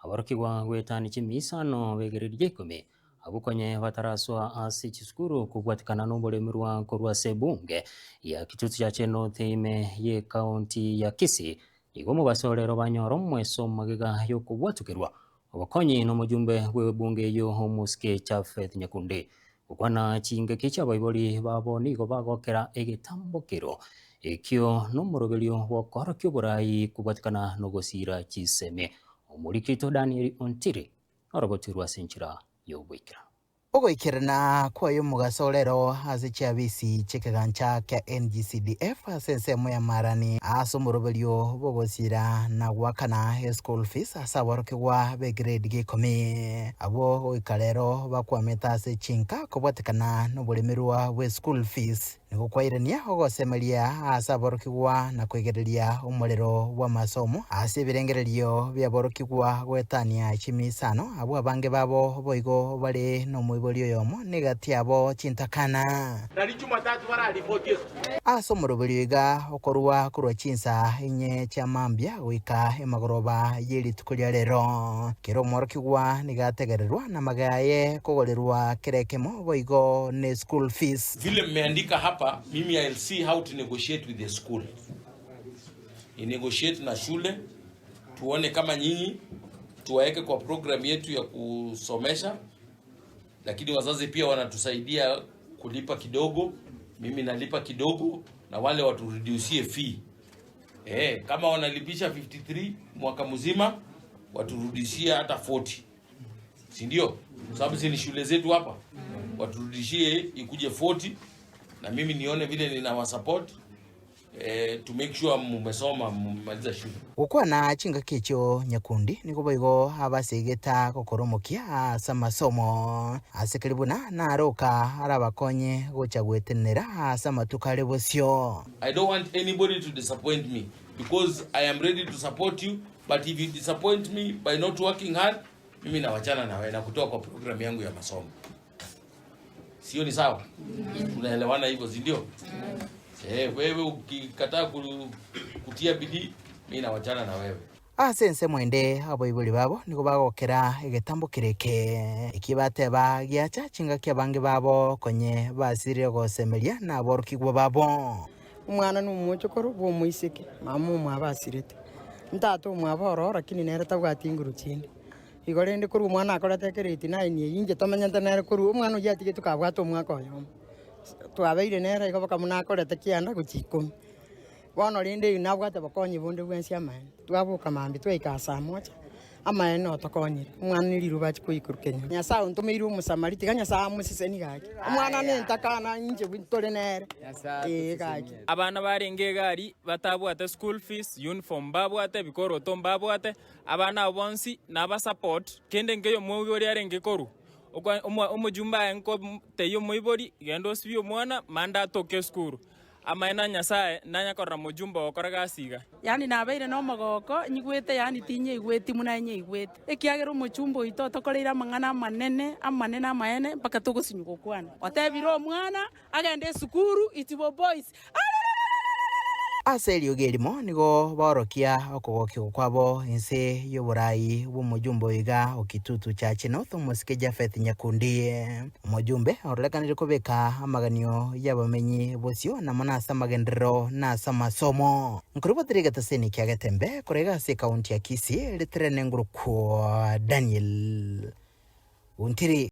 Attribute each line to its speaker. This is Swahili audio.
Speaker 1: abarukirwa gwetani chimisano begererie 10 abukonye bataraswa ase chisukuru kubwatikana n'oboremi rwanko rwa sebunge ya kitutu cha North ime ye kaunti ya Kisii igo mubasorero banyora omweso magega yokubwatukirwa obokonyi n'omujumbe bw'ebunge yo omusike Chafeth Nyakundi ukwana chingeki chabaibori babo nigo bagokera egetambokero ekio n'omoroberio gwokorokia oborai kubwatikana n'ogosira chiseme omurikito Daniel Ontiri orogotirwa senchira y'obwikira
Speaker 2: ogoikirana kwayo mugasorero ase chiabisi chekegancha kia NGCDF ase ensemo ya marani ase omoroberio bogosira na gwakana school fees ase aborokigwa begrade G10 abo oikarero bakwameta ase chinka kobwatikana n'oboremerwa bwe school fees nigo kwairania ogosemeria ase aborokigwa na kwegereria omorero bwa masomo ase ebirengererio biaborokigwa gwetania chimisano abo abange babo boigo bare n'omoibori oyomo negati abo chintakana
Speaker 3: nari Jumatatu bararipoti
Speaker 2: ase omoroberio iga okorwa korwa chinsa inye chiamambia goika emagoroba yerituko ria rero kero omorokigwa nigategererwa na magaye kogorerwa kerekemo boigo ne school fees
Speaker 3: vile mmeandika hapa. Mimi I'll see how to negotiate with the school. Negotiate na shule tuone kama nyinyi tuwaeke kwa program yetu ya kusomesha, lakini wazazi pia wanatusaidia kulipa kidogo. Mimi nalipa kidogo na wale watu reduce fee. Kama wanalipisha 53 mwaka mzima waturudishie hata 40. Si ndio? Sababu si ni shule zetu hapa. Waturudishie ikuje 40. Na mimi nione vile ninawa support to make sure mumesoma mumaliza shule.
Speaker 2: Gukwa na chinga kicho Nyakundi niko boigo abasegeta kokoromokia asa masomo ase karibuna na aroka arabakonye gocha gwetenera asa matukare bosio.
Speaker 3: I don't want anybody to disappoint me because I am ready to support you, but if you disappoint me by not working hard, mimi nawachana nawe na kutoa kwa program yangu ya masomo. Sio ni sawa? Tunaelewana hivyo, si ndio? Wewe ukikataa kutia bidii, mimi nawachana na wewe.
Speaker 2: Ase ensemo ende aboibori babo niko bagokera egetambo kireke ikibateba giacha chinga kia bange babo konye basire gosemeria na aborokigwa babo.
Speaker 4: Umwana n'umuchokoro bo muiseke mamu mwabasirete ntato mwaboro lakini nereta bwatinguru chindi igorende kuru umwana akoratekereti naini inje tomanyanta nere kuru umwana uyatige tukabwato umwaka oyo twabeire nere igo bakamuna akorete kianda guchikumi bono rinde nabwate bakonyi bonde bwensi amani twabuka mambi twaika saa moja ama eno tokonyire umwana niriruba chikuikurukenya nyasa untumiru umusamariti kanya saa musiseni gaki umwana nentakana inje bitore nere gaki
Speaker 5: abana barenge gari batabwate school fees uniform babwate bikoro tombabwate abana bonsi naba support kende ngeyo mwibori arenge koru omujumba enko teyo mwibori gendo sibyo mwana manda toke skuru amaena nyasaye nanyakora mujumba okoraga siga
Speaker 6: yani nabeire no magoko nyigwete yani tinye igweti munanye igwete ekiagero muchumbo ito tokoreira mangana manene amaene mpaka tugosinyuko kwana otebiro mwana agende sukuru itibo boys
Speaker 2: ase eriogerimo nigo borokia okogokio kwabo ense yoborai bw'omujumbe iga okitutu cha North omusike Chafeth Nyakundi omujumbe ororekanire kubeka amaganio y'abamenyi bosio na manasa magendero na samasomo nkuribotirega taseni kya gatembe korega ase kaunti ya Kisii litrene nguruko Daniel Ontiri.